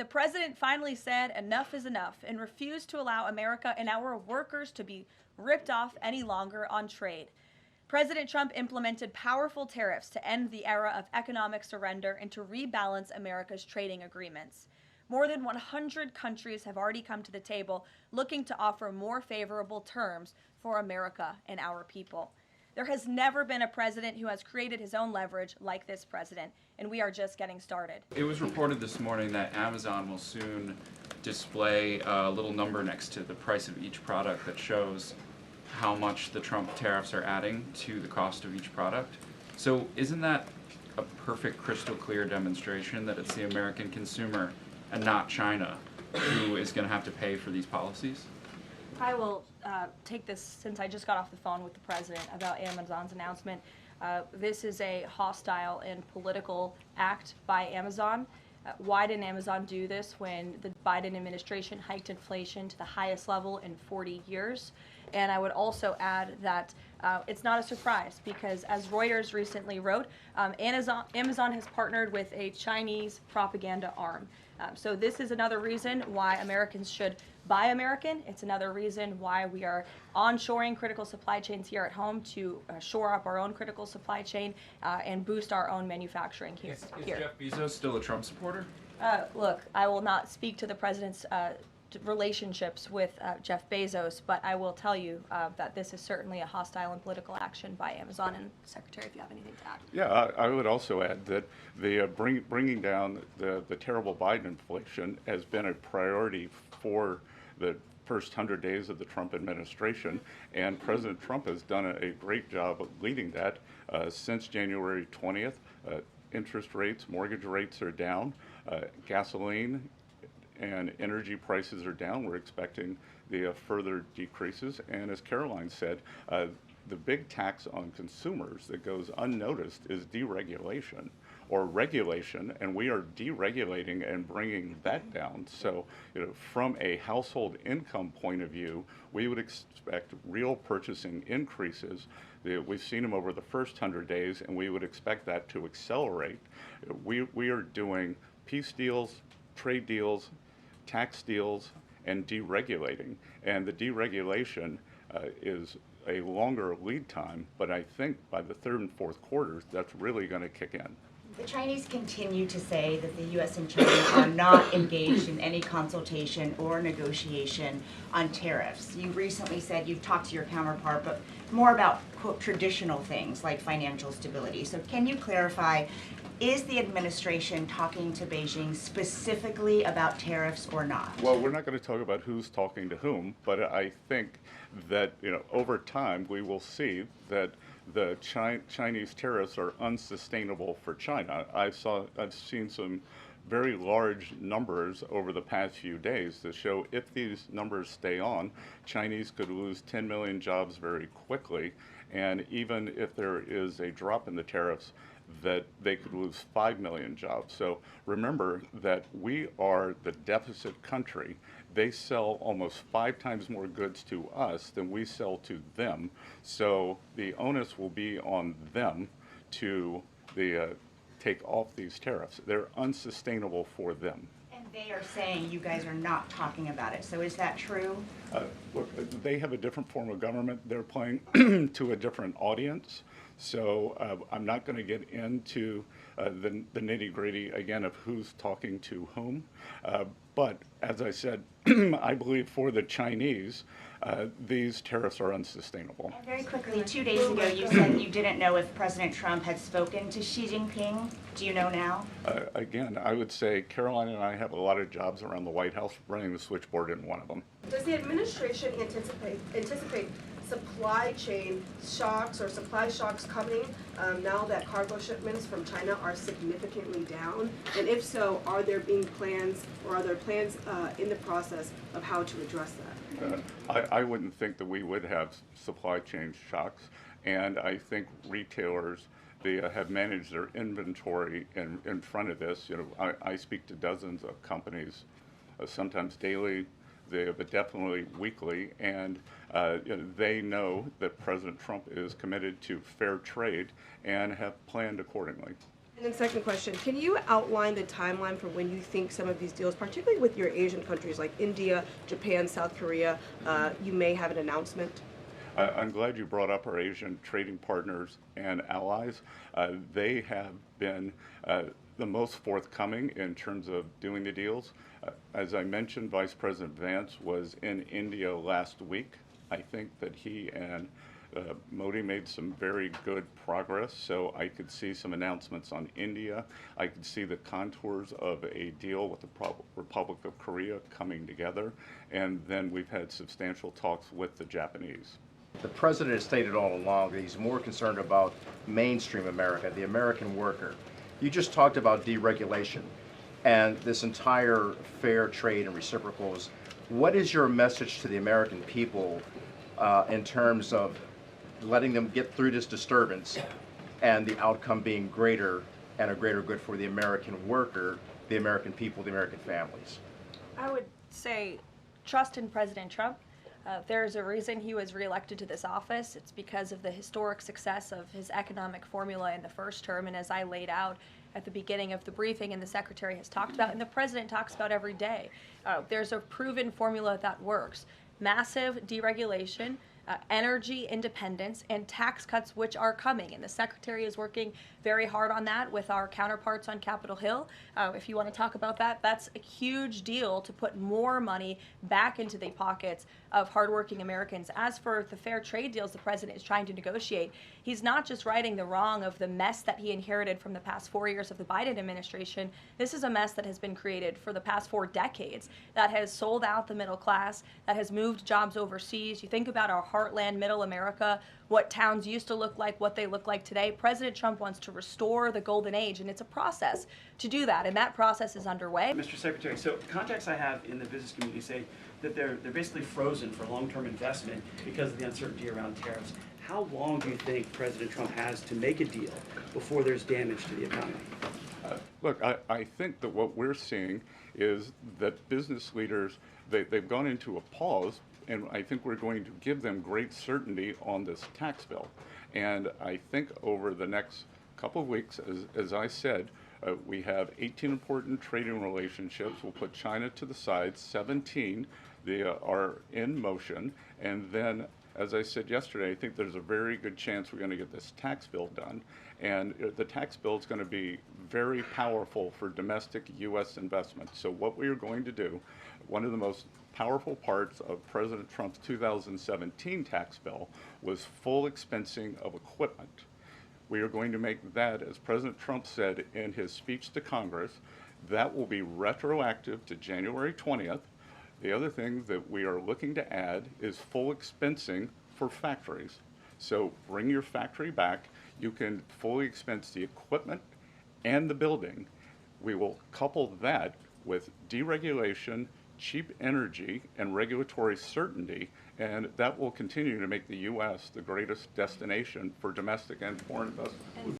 the president finally said enough is enough and refused to allow America and our workers to be ripped off any longer on trade. President Trump implemented powerful tariffs to end the era of economic surrender and to rebalance America's trading agreements. More than 100 countries have already come to the table looking to offer more favorable terms for America and our people. There has never been a president who has created his own leverage like this president, and we are just getting started. It was reported this morning that Amazon will soon display a little number next to the price of each product that shows how much the Trump tariffs are adding to the cost of each product. So isn't that a perfect crystal clear demonstration that it's the American consumer and not China who is going to have to pay for these policies? I will take this since I just got off the phone with the president about Amazon's announcement. This is a hostile and political act by Amazon. Why didn't Amazon do this when the Biden administration hiked inflation to the highest level in 40 years? And I would also add that it's not a surprise because, as Reuters recently wrote, Amazon has partnered with a Chinese propaganda arm. So this is another reason why Americans should buy American. It's another reason why we are onshoring critical supply chains here at home to shore up our own critical supply chain and boost our own manufacturing here. Is Jeff Bezos still a Trump supporter? Look, I will not speak to the president's relationships with Jeff Bezos, but I will tell you that this is certainly a hostile and political action by Amazon. And Secretary, if you have anything to add. Yeah, I would also add that the bringing down the terrible Biden inflation has been a priority for the first 100 days of the Trump administration, and President Trump has done a great job of leading that since January 20th. Interest rates, mortgage rates are down, gasoline and energy prices are down. We're expecting the further decreases, and as Caroline said, the big tax on consumers that goes unnoticed is deregulation or regulation, and we are deregulating and bringing that down. So, from a household income point of view, we would expect real purchasing increases. We've seen them over the first 100 days, and we would expect that to accelerate. We are doing peace deals, trade deals, tax deals, and deregulating. And the deregulation is a longer lead time, but I think by the third and fourth quarters, that's really going to kick in. The Chinese continue to say that the U.S. and China are not engaged in any consultation or negotiation on tariffs. You recently said you've talked to your counterpart, but more about, quote, traditional things like financial stability. So can you clarify, is the administration talking to Beijing specifically about tariffs or not? Well, we're not going to talk about who's talking to whom, but I think that over time we will see that the Chinese tariffs are unsustainable for China. I've seen some very large numbers over the past few days that show if these numbers stay on, Chinese could lose 10 million jobs very quickly, and even if there is a drop in the tariffs, that they could lose 5 million jobs. So remember that we are the deficit country. They sell almost 5 times more goods to us than we sell to them. So the onus will be on them to take off these tariffs. They're unsustainable for them. And they are saying you guys are not talking about it. So is that true? Look, they have a different form of government. They're playing to a different audience. So I'm not going to get into the nitty-gritty again of who's talking to whom. But as I said, I believe for the Chinese, these tariffs are unsustainable. And very quickly, 2 days ago you said you didn't know if President Trump had spoken to Xi Jinping. Do you know now? Again, I would say Caroline and I have a lot of jobs around the White House. Running the switchboard isn't one of them. Does the administration anticipate supply chain shocks or supply shocks coming now that cargo shipments from China are significantly down? And if so, are there being plans or are there plans in the process of how to address that? I wouldn't think that we would have supply chain shocks, and I think retailers they have managed their inventory in front of this. I speak to dozens of companies, sometimes daily, but definitely weekly, and they know that President Trump is committed to fair trade and have planned accordingly. And then second question, can you outline the timeline for when you think some of these deals, particularly with your Asian countries like India, Japan, South Korea, you may have an announcement? I'm glad you brought up our Asian trading partners and allies. They have been the most forthcoming in terms of doing the deals. As I mentioned, Vice President Vance was in India last week. I think that he and Modi made some very good progress, so I could see some announcements on India. I could see the contours of a deal with the Republic of Korea coming together, and then we've had substantial talks with the Japanese. The president has stated all along that he's more concerned about mainstream America, the American worker. You just talked about deregulation and this entire fair trade and reciprocals. What is your message to the American people in terms of letting them get through this disturbance and the outcome being greater and a greater good for the American worker, the American people, the American families? I would say trust in President Trump. There's a reason he was reelected to this office. It's because of the historic success of his economic formula in the first term, and as I laid out at the beginning of the briefing and the Secretary has talked about and the President talks about every day, there's a proven formula that works. Massive deregulation, energy independence, and tax cuts, which are coming. And the Secretary is working very hard on that with our counterparts on Capitol Hill. If you want to talk about that, that's a huge deal to put more money back into the pockets of hardworking Americans. As for the fair trade deals the President is trying to negotiate, he's not just righting the wrong of the mess that he inherited from the past 4 years of the Biden administration. This is a mess that has been created for the past 4 decades that has sold out the middle class, that has moved jobs overseas. You think about our heartland, middle America, what towns used to look like, what they look like today. President Trump wants to restore the golden age, and it's a process to do that, and that process is underway. Mr. Secretary, so contacts I have in the business community say that they're basically frozen for long-term investment because of the uncertainty around tariffs. How long do you think President Trump has to make a deal before there's damage to the economy? Look, I think that what we're seeing is that business leaders, they've gone into a pause, and I think we're going to give them great certainty on this tax bill. And I think over the next couple of weeks, as I said, we have 18 important trading relationships. We'll put China to the side. 17 they are in motion. And then, as I said yesterday, I think there's a very good chance we're going to get this tax bill done. And the tax bill is going to be very powerful for domestic U.S. investment. So what we are going to do, one of the most powerful parts of President Trump's 2017 tax bill was full expensing of equipment. We are going to make that, as President Trump said in his speech to Congress, that will be retroactive to January 20th. The other thing that we are looking to add is full expensing for factories. So bring your factory back. You can fully expense the equipment and the building. We will couple that with deregulation, cheap energy, and regulatory certainty, and that will continue to make the U.S. the greatest destination for domestic and foreign investment.